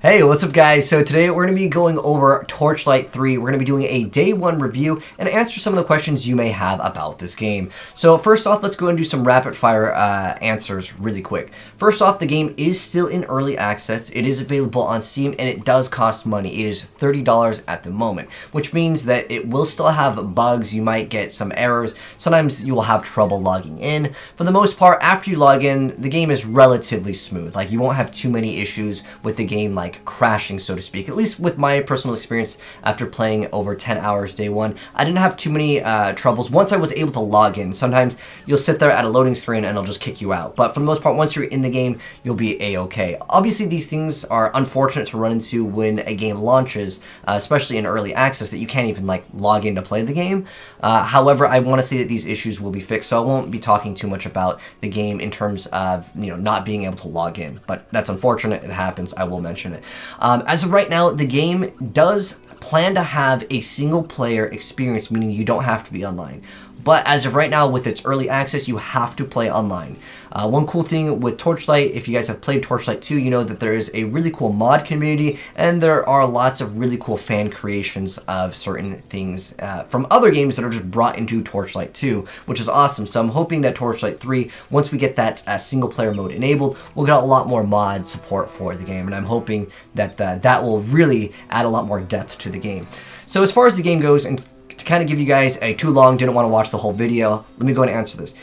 Hey, what's up guys? So today we're going to be going over Torchlight 3. We're going to be doing a day 1 review and answer some of the questions you may have about this game. So first off, let's go and do some rapid fire answers really quick. First off, the game is still in early access. It is available on Steam and it does cost money. It is $30 at the moment, which means that it will still have bugs. You might get some errors. Sometimes you will have trouble logging in. For the most part, after you log in, the game is relatively smooth. Like, you won't have too many issues with the game like crashing, so to speak. At least with my personal experience after playing over 10 hours day 1, I didn't have too many troubles once I was able to log in. Sometimes you'll sit there at a loading screen and it'll just kick you out, but for the most part, once you're in the game, you'll be a-okay. Obviously, these things are unfortunate to run into when a game launches, especially in early access, that you can't even like log in to play the game. However, I want to say that these issues will be fixed, so I won't be talking too much about the game in terms of, not being able to log in, but that's unfortunate. It happens. I will mention it. As of right now, the game does plan to have a single player experience, meaning you don't have to be online. But as of right now, with its early access, you have to play online. One cool thing with Torchlight, if you guys have played Torchlight 2, you know that there is a really cool mod community, and there are lots of really cool fan creations of certain things from other games that are just brought into Torchlight 2, which is awesome. So I'm hoping that Torchlight 3, once we get that single player mode enabled, we'll get a lot more mod support for the game, and I'm hoping that that will really add a lot more depth to the game. So as far as the game goes, and to kind of give you guys a too long, didn't want to watch the whole video, let me go and answer this.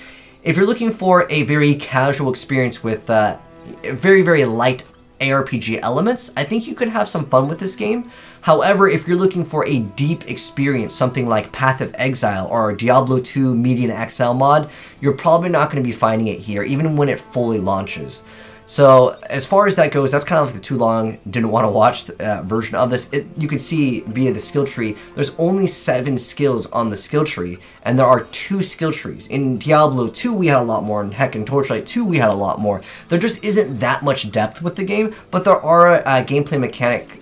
If you're looking for a very casual experience with very, very light ARPG elements, I think you could have some fun with this game. However, if you're looking for a deep experience, something like Path of Exile or Diablo 2 Median XL mod, you're probably not going to be finding it here, even when it fully launches. So as far as that goes, that's kind of like the too long, didn't want to watch version of this. You can see via the skill tree, there's only 7 skills on the skill tree, and there are 2 skill trees. In Diablo 2, we had a lot more, and heck, in Torchlight 2, we had a lot more. There just isn't that much depth with the game, but there are gameplay mechanics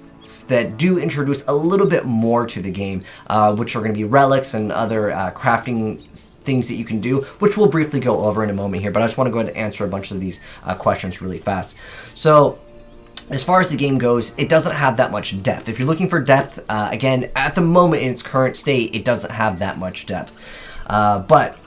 that do introduce a little bit more to the game, which are going to be relics and other crafting things that you can do, which we'll briefly go over in a moment here, but I just want to go ahead and answer a bunch of these questions really fast. So as far as the game goes, it doesn't have that much depth. If you're looking for depth, again, at the moment in its current state, it doesn't have that much depth. But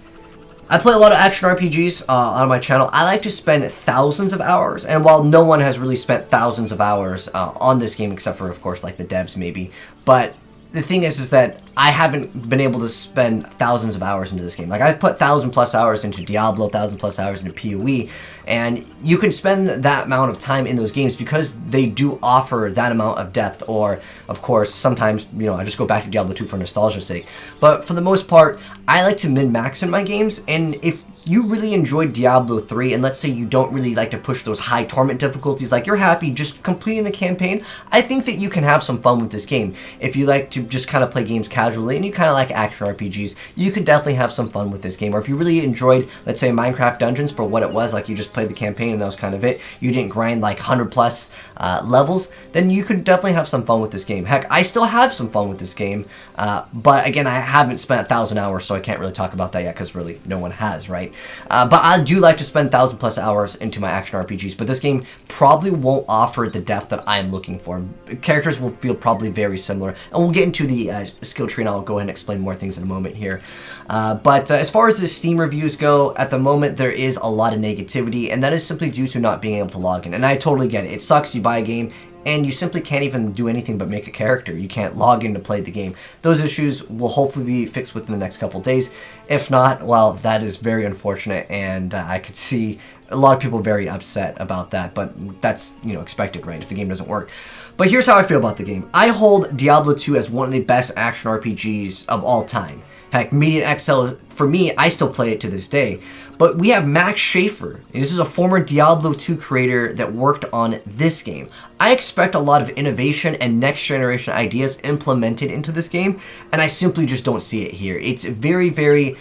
I play a lot of action RPGs on my channel. I like to spend thousands of hours, and while no one has really spent thousands of hours on this game, except for, of course, like the devs maybe, but the thing is that I haven't been able to spend thousands of hours into this game. Like, I've put 1,000+ hours into Diablo, 1,000+ hours into PoE, and you can spend that amount of time in those games because they do offer that amount of depth. Or, of course, sometimes, I just go back to Diablo 2 for nostalgia's sake. But for the most part, I like to min-max in my games, and if you really enjoyed Diablo 3, and let's say you don't really like to push those high torment difficulties, like you're happy just completing the campaign, I think that you can have some fun with this game. If you like to just kind of play games casually and you kind of like action RPGs, you could definitely have some fun with this game. Or if you really enjoyed, let's say, Minecraft Dungeons for what it was, like you just played the campaign and that was kind of it, you didn't grind like 100+ levels, then you could definitely have some fun with this game. Heck, I still have some fun with this game, but again, I haven't spent 1,000 hours, so I can't really talk about that yet because really no one has, right? But I do like to spend 1,000+ hours into my action RPGs, but this game probably won't offer the depth that I'm looking for. Characters will feel probably very similar, and we'll get into the skill tree, and I'll go ahead and explain more things in a moment here. But as far as the Steam reviews go, at the moment there is a lot of negativity, and that is simply due to not being able to log in, and I totally get it. It sucks. You buy a game, and you simply can't even do anything but make a character. You can't log in to play the game. Those issues will hopefully be fixed within the next couple days. If not, well, that is very unfortunate, and I could see a lot of people very upset about that, but that's, expected, right, if the game doesn't work. But here's how I feel about the game. I hold Diablo 2 as one of the best action RPGs of all time. Heck, Median XL, for me, I still play it to this day. But we have Max Schaefer. This is a former Diablo 2 creator that worked on this game. I expect a lot of innovation and next generation ideas implemented into this game, and I simply just don't see it here. It's very, very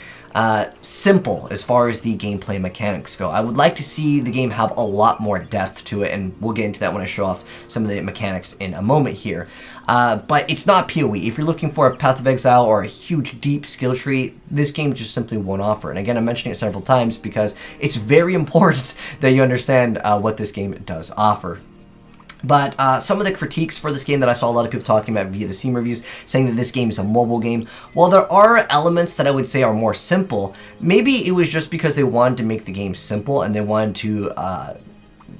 simple as far as the gameplay mechanics go. I would like to see the game have a lot more depth to it, and we'll get into that when I show off some of the mechanics in a moment here. But it's not PoE. If you're looking for a Path of Exile or a huge, deep skill tree, this game just simply won't offer. And again, I'm mentioning it several times because it's very important that you understand what this game does offer. But some of the critiques for this game that I saw a lot of people talking about via the Steam reviews, saying that this game is a mobile game. While there are elements that I would say are more simple, maybe it was just because they wanted to make the game simple and they wanted to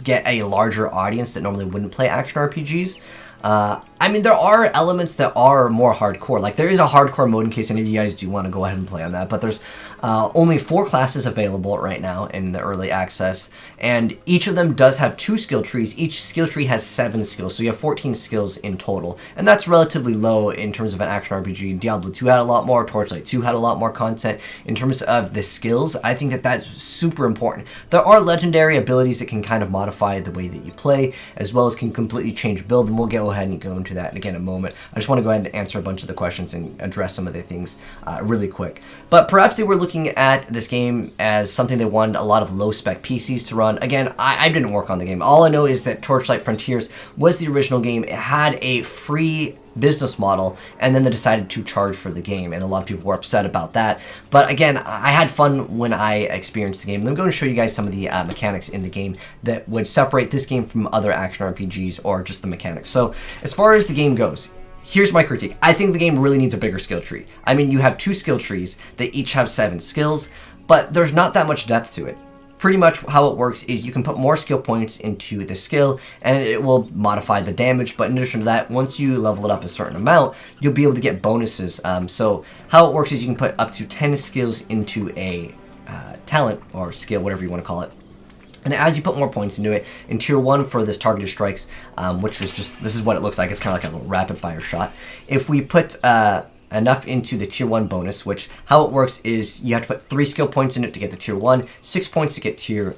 get a larger audience that normally wouldn't play action RPGs. I mean, there are elements that are more hardcore. Like, there is a hardcore mode in case any of you guys do want to go ahead and play on that, but there's only 4 classes available right now in the early access, and each of them does have 2 skill trees. Each skill tree has 7 skills, so you have 14 skills in total, and that's relatively low in terms of an action RPG. Diablo 2 had a lot more, Torchlight 2 had a lot more content. In terms of the skills, I think that that's super important. There are legendary abilities that can kind of modify the way that you play, as well as can completely change build, and we'll go ahead and go into that again in a moment. I just want to go ahead and answer a bunch of the questions and address some of the things really quick. But perhaps they were looking at this game as something they wanted a lot of low-spec PCs to run. Again, I didn't work on the game. All I know is that Torchlight Frontiers was the original game. It had a free business model, and then they decided to charge for the game, and a lot of people were upset about that. But again, I had fun when I experienced the game, and I'm going to show you guys some of the mechanics in the game that would separate this game from other action RPGs or just the mechanics. So as far as the game goes, here's my critique. I think the game really needs a bigger skill tree. I mean, you have 2 skill trees that each have 7 skills, but there's not that much depth to it. Pretty much how it works is you can put more skill points into the skill and it will modify the damage, but in addition to that, once you level it up a certain amount, you'll be able to get bonuses. So how it works is you can put up to 10 skills into a talent or skill, whatever you want to call it. And as you put more points into it, in Tier 1 for this targeted strikes, which was just, this is what it looks like, it's kind of like a little rapid fire shot. If we put enough into the Tier 1 bonus, which how it works is you have to put 3 skill points in it to get the Tier 1, 6 points to get Tier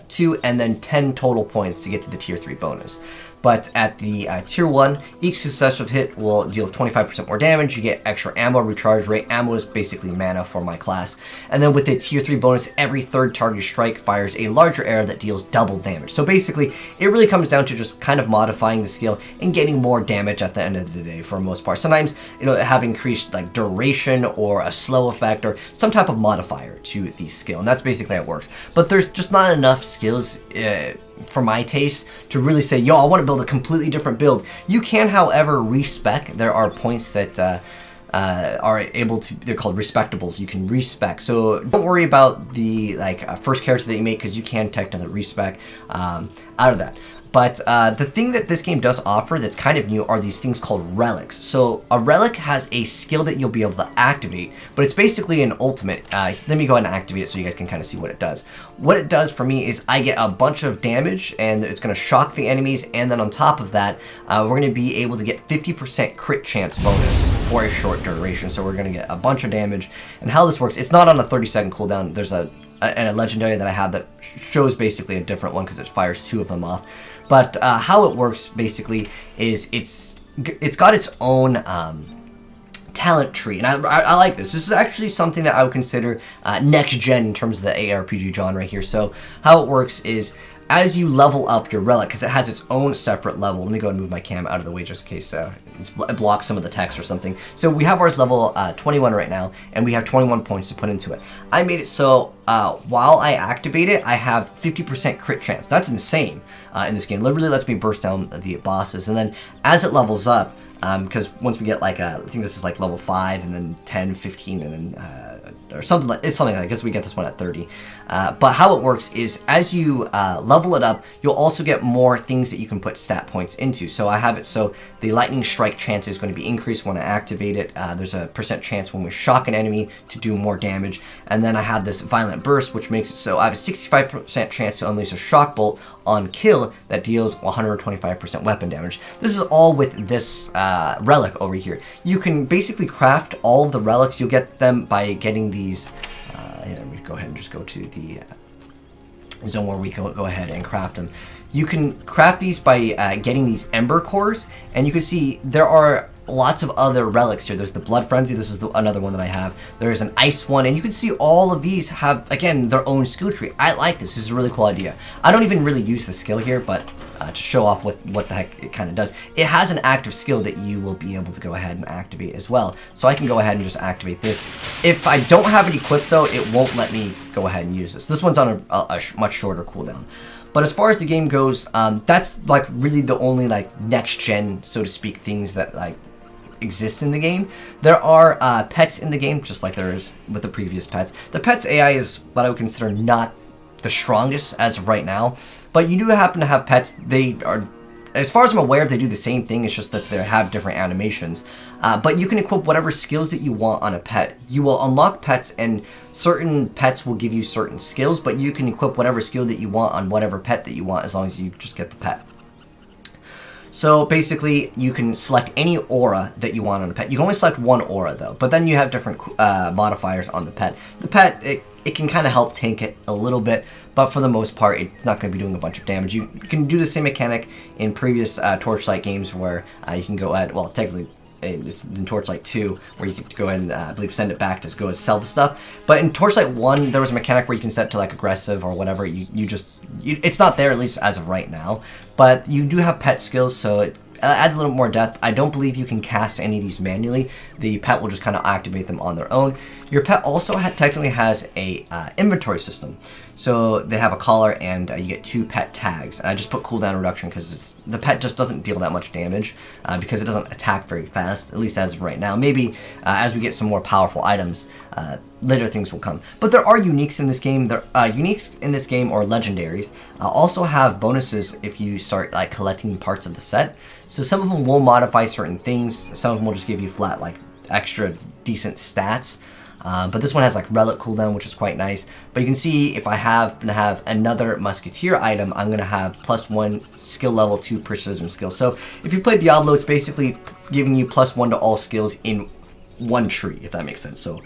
2, and then 10 total points to get to the Tier 3 bonus. But at the Tier 1, each successive hit will deal 25% more damage. You get extra ammo recharge rate. Ammo is basically mana for my class. And then with the Tier 3 bonus, every third target strike fires a larger arrow that deals double damage. So basically, it really comes down to just kind of modifying the skill and getting more damage at the end of the day for the most part. Sometimes, you know, have increased like duration or a slow effect or some type of modifier to the skill. And that's basically how it works. But there's just not enough skills for my taste to really say, yo, I want to build a completely different build. You can, however, respec. There are points that are able to, they're called respectables. You can respec. So don't worry about the first character that you make, because you can technically respec out of that. But the thing that this game does offer that's kind of new are these things called relics. So a relic has a skill that you'll be able to activate, but it's basically an ultimate. Let me go ahead and activate it so you guys can kind of see what it does. What it does for me is I get a bunch of damage, and it's going to shock the enemies, and then on top of that, we're going to be able to get 50% crit chance bonus for a short duration. So we're going to get a bunch of damage. And how this works, it's not on a 30-second cooldown. There's a legendary that I have that shows basically a different one because it fires 2 of them off. But how it works basically is it's got its own talent tree, and I like this. This is actually something that I would consider next gen in terms of the ARPG genre here. So how it works is as you level up your relic, because it has its own separate level. Let me go and move my cam out of the way just in case it blocks some of the text or something. So we have ours level 21 right now, and we have 21 points to put into it. I made it so while I activate it, I have 50% crit chance. That's insane in this game. Literally lets me burst down the bosses. And then as it levels up, because once we get like, I think this is like level 5, and then 10, 15, and then or something like, it's something like, I guess we get this one at 30. But how it works is as you level it up, you'll also get more things that you can put stat points into. So I have it so the lightning strike chance is going to be increased when I activate it. There's a % chance when we shock an enemy to do more damage. And then I have this violent burst, which makes it so I have a 65% chance to unleash a shock bolt on kill that deals 125% weapon damage. This is all with this relic over here. You can basically craft all of the relics. You'll get them by getting these. Let me go ahead and just go to the zone where we can go ahead and craft them. You can craft these by getting these ember cores, and you can see there are lots of other relics here. There's the blood frenzy. This is another one that I have. There's an ice one, and you can see all of these have, again, their own skill tree. I like this. This is a really cool idea. I don't even really use the skill here, but to show off what the heck it kind of does. It has an active skill that you will be able to go ahead and activate as well. So I can go ahead and just activate this. If I don't have it equipped, though, it won't let me go ahead and use this. This one's on a much shorter cooldown. But as far as the game goes, that's like really the only like next gen, so to speak, things that like exist in the game. There are pets in the game, just like there is with the previous pets. The pets AI is what I would consider not the strongest as of right now, but you do happen to have pets. They are, as far as I'm aware, they do the same thing. It's just that they have different animations. But you can equip whatever skills that you want on a pet. You will unlock pets, and certain pets will give you certain skills, but you can equip whatever skill that you want on whatever pet that you want as long as you just get the pet. So basically, you can select any aura that you want on a pet. You can only select one aura though, but then you have different modifiers on the pet. The pet, it can kind of help tank it a little bit, but for the most part, it's not going to be doing a bunch of damage. You can do the same mechanic in previous Torchlight games where you can go ahead, well, technically, it's in Torchlight 2, where you can go ahead and, I believe, send it back to go sell the stuff. But in Torchlight 1, there was a mechanic where you can set it to, like, aggressive or whatever. It's not there, at least as of right now. But you do have pet skills, so it adds a little more depth. I don't believe you can cast any of these manually. The pet will just kind of activate them on their own. Your pet also technically has a inventory system. So they have a collar, and you get 2 pet tags. And I just put cooldown reduction because the pet just doesn't deal that much damage because it doesn't attack very fast, at least as of right now. Maybe as we get some more powerful items, later things will come. But there are uniques in this game. Uniques in this game, or legendaries, also have bonuses if you start like collecting parts of the set. So some of them will modify certain things. Some of them will just give you flat, like, extra decent stats. But this one has like Relic cooldown, which is quite nice. But you can see if I have another Musketeer item, I'm going to have +1 skill level 2 precision skill. So if you play Diablo, it's basically giving you +1 to all skills in one tree, if that makes sense. So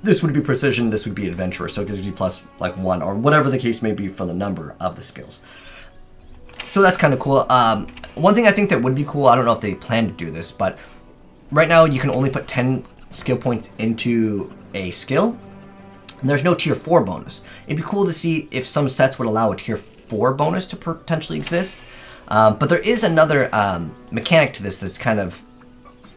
this would be precision, this would be adventurer. So it gives you +1 or whatever the case may be for the number of the skills. So that's kind of cool. One thing I think that would be cool, I don't know if they plan to do this, but right now you can only put 10 skill points into a skill. There's no tier 4 bonus. It'd be cool to see if some sets would allow a tier 4 bonus to potentially exist. But there is another mechanic to this that's kind of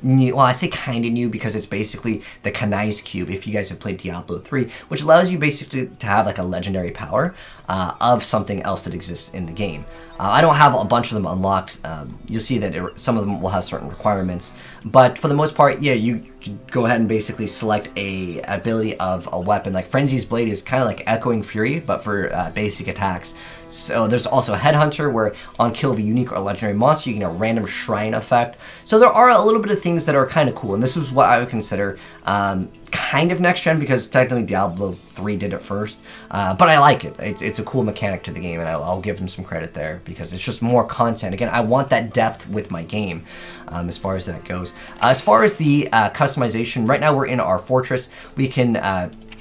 new. Well, I say kind of new because it's basically the Kanai's Cube, if you guys have played Diablo 3, which allows you basically to have like a legendary power of something else that exists in the game. I don't have a bunch of them unlocked. You'll see that some of them will have certain requirements, but for the most part, yeah, you can go ahead and basically select a ability of a weapon. Like Frenzy's Blade is kind of like Echoing Fury, but for basic attacks. So there's also Headhunter, where on kill of a unique or legendary monster, you get a random shrine effect. So there are a little bit of things that are kind of cool, and this is what I would consider kind of next gen, because technically Diablo 3 did it first. But I like it. It's a cool mechanic to the game, and I'll give them some credit there because it's just more content. Again, I want that depth with my game as far as that goes. As far as the customization, right now we're in our fortress. We can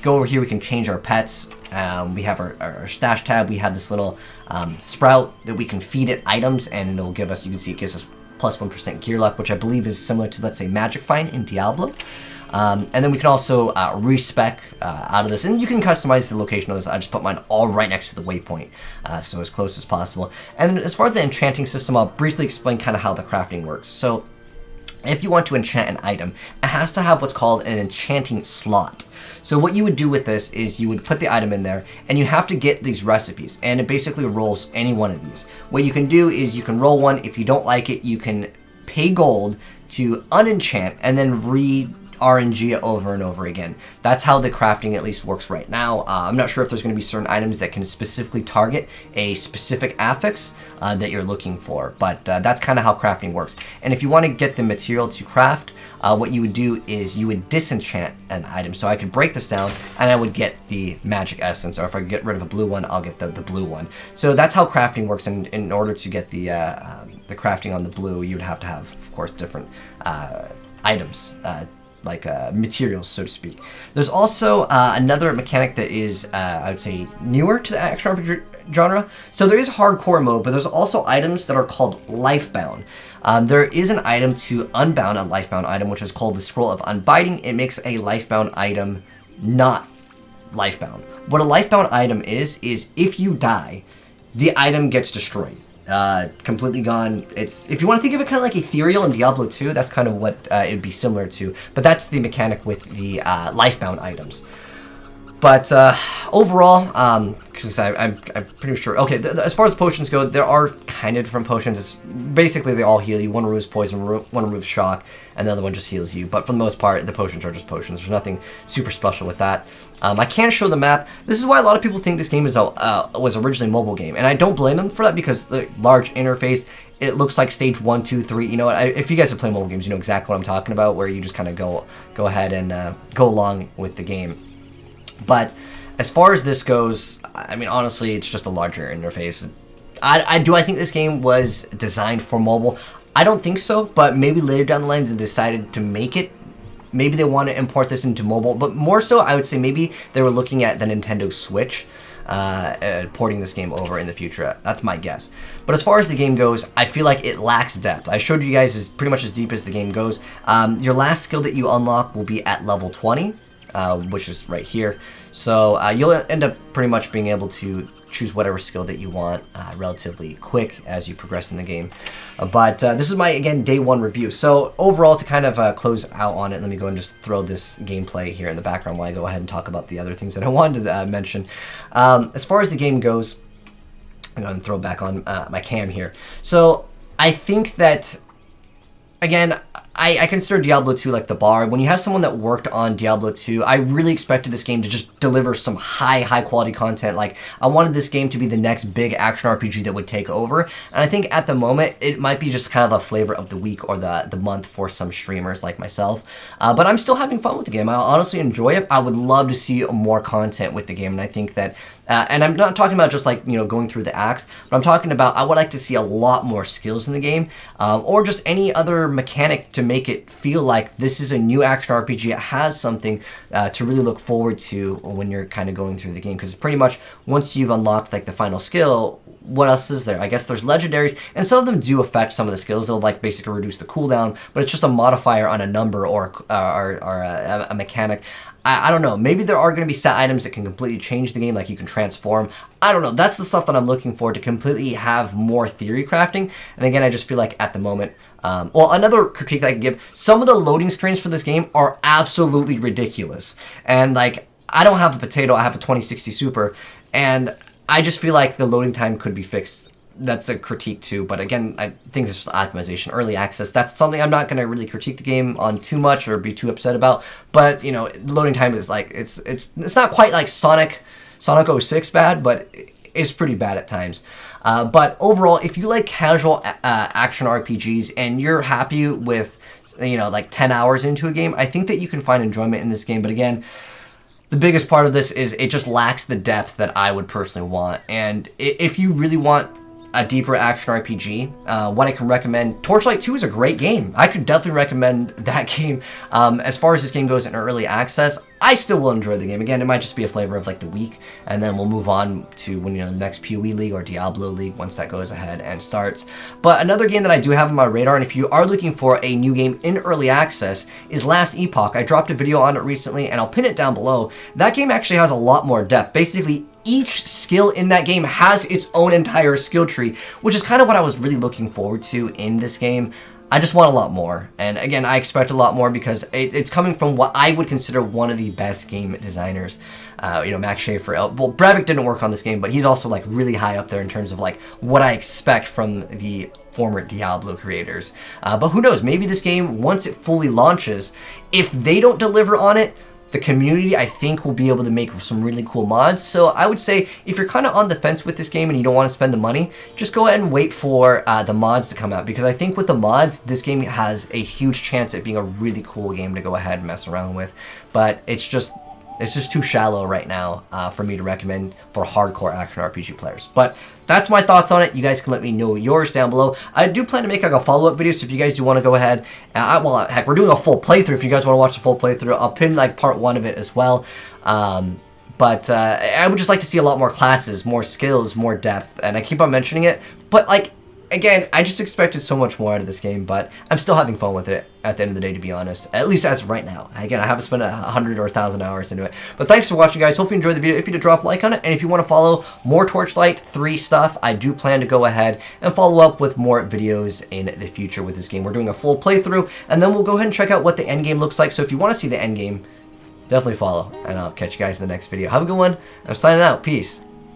go over here, we can change our pets. We have our stash tab. We have this little sprout that we can feed it items, and it'll give us, you can see it gives us +1% gear luck, which I believe is similar to, let's say, Magic Find in Diablo. And then we can also respec out of this, and you can customize the location of this. I just put mine all right next to the waypoint, so as close as possible. And as far as the enchanting system, I'll briefly explain kind of how the crafting works. So if you want to enchant an item, it has to have what's called an enchanting slot. So what you would do with this is you would put the item in there, and you have to get these recipes, and it basically rolls any one of these. What you can do is you can roll one. If you don't like it, you can pay gold to unenchant and then RNG it over and over again. That's how the crafting at least works right now. I'm not sure if there's going to be certain items that can specifically target a specific affix that you're looking for, but that's kind of how crafting works. And if you want to get the material to craft, what you would do is you would disenchant an item. So I could break this down and I would get the magic essence, or if I could get rid of a blue one, I'll get the blue one. So that's how crafting works, and in order to get the crafting on the blue, you would have to have, of course, different items, like materials, so to speak. There's also another mechanic that is, I would say, newer to the action RPG genre. So there is hardcore mode, but there's also items that are called lifebound. There is an item to unbound a lifebound item, which is called the Scroll of Unbinding. It makes a lifebound item not lifebound. What a lifebound item is if you die, the item gets destroyed. Completely gone. It's, if you want to think of it kind of like ethereal in Diablo 2, that's kind of what it would be similar to, but that's the mechanic with the lifebound items. But overall, because I'm pretty sure. Okay, as far as potions go, there are kind of different potions. It's basically they all heal you. One removes poison, one removes shock, and the other one just heals you. But for the most part, the potions are just potions. There's nothing super special with that. I can't show the map. This is why a lot of people think this game is was originally a mobile game, and I don't blame them for that because the large interface. It looks like stage 1, 2, 3. You know what? If you guys have played mobile games, you know exactly what I'm talking about, where you just kind of go ahead and go along with the game. But as far as this goes, I mean, honestly, it's just a larger interface. I think this game was designed for mobile. I don't think so, but maybe later down the line they decided to make it. Maybe they want to import this into mobile, but more so, I would say maybe they were looking at the Nintendo Switch, porting this game over in the future. That's my guess. But as far as the game goes, I feel like it lacks depth. I showed you guys is pretty much as deep as the game goes. Your last skill that you unlock will be at level 20. Which is right here. So you'll end up pretty much being able to choose whatever skill that you want relatively quick as you progress in the game. But this is my, again, day 1 review. So overall, to kind of close out on it, let me go and just throw this gameplay here in the background while I go ahead and talk about the other things that I wanted to mention. As far as the game goes, I'm going to throw back on my cam here. So I think that, again, I consider Diablo 2 like the bar. When you have someone that worked on Diablo 2, I really expected this game to just deliver some high quality content. Like, I wanted this game to be the next big action RPG that would take over. And I think at the moment, it might be just kind of a flavor of the week or the month for some streamers like myself. But I'm still having fun with the game. I honestly enjoy it. I would love to see more content with the game. And I think that, and I'm not talking about just like, you know, going through the acts, but I'm talking about I would like to see a lot more skills in the game, or just any other mechanic to make it feel like this is a new action RPG. It has something to really look forward to when you're kind of going through the game, because pretty much once you've unlocked like the final skill, what else is there? I guess there's legendaries, and some of them do affect some of the skills. They'll like basically reduce the cooldown, but it's just a modifier on a number or a mechanic. I don't know. Maybe there are going to be set items that can completely change the game, like you can transform. I don't know. That's the stuff that I'm looking for to completely have more theory crafting. And again, I just feel like at the moment, well, another critique that I can give, some of the loading screens for this game are absolutely ridiculous. And like, I don't have a potato, I have a 2060 Super, and I just feel like the loading time could be fixed. That's a critique too, but again, I think this is optimization, early access. That's something I'm not going to really critique the game on too much or be too upset about. But you know, loading time is like it's not quite like Sonic 06 bad, but it's pretty bad at times. But overall, if you like casual action RPGs and you're happy with, you know, like 10 hours into a game, I think that you can find enjoyment in this game. But again, the biggest part of this is it just lacks the depth that I would personally want. And if you really want a deeper action RPG, what I can recommend, Torchlight 2 is a great game. I could definitely recommend that game. As far as this game goes in early access, I still will enjoy the game. Again, it might just be a flavor of like the week, and then we'll move on to when, you know, the next PoE League or Diablo League once that goes ahead and starts. But another game that I do have on my radar, and if you are looking for a new game in early access, is Last Epoch. I dropped a video on it recently, and I'll pin it down below. That game actually has a lot more depth. Basically, each skill in that game has its own entire skill tree, which is kind of what I was really looking forward to in this game. I just want a lot more, and again, I expect a lot more because it's coming from what I would consider one of the best game designers. You know, Max Schaefer. Well, Breivik didn't work on this game, but he's also like really high up there in terms of like what I expect from the former Diablo creators. But who knows? Maybe this game, once it fully launches, if they don't deliver on it, the community, I think, will be able to make some really cool mods. So I would say if you're kind of on the fence with this game and you don't want to spend the money, just go ahead and wait for the mods to come out. Because I think with the mods, this game has a huge chance at being a really cool game to go ahead and mess around with. But it's just too shallow right now for me to recommend for hardcore action RPG players. But that's my thoughts on it. You guys can let me know yours down below. I do plan to make like a follow-up video, so if you guys do want to go ahead, well, heck, we're doing a full playthrough. If you guys want to watch the full playthrough, I'll pin like part 1 of it as well. But I would just like to see a lot more classes, more skills, more depth, and I keep on mentioning it, but like, again, I just expected so much more out of this game, but I'm still having fun with it at the end of the day, to be honest. At least as of right now. Again, I haven't spent 100 or 1,000 hours into it. But thanks for watching, guys. Hopefully you enjoyed the video. If you did, drop a like on it. And if you want to follow more Torchlight 3 stuff, I do plan to go ahead and follow up with more videos in the future with this game. We're doing a full playthrough, and then we'll go ahead and check out what the end game looks like. So if you want to see the end game, definitely follow, and I'll catch you guys in the next video. Have a good one. I'm signing out. Peace.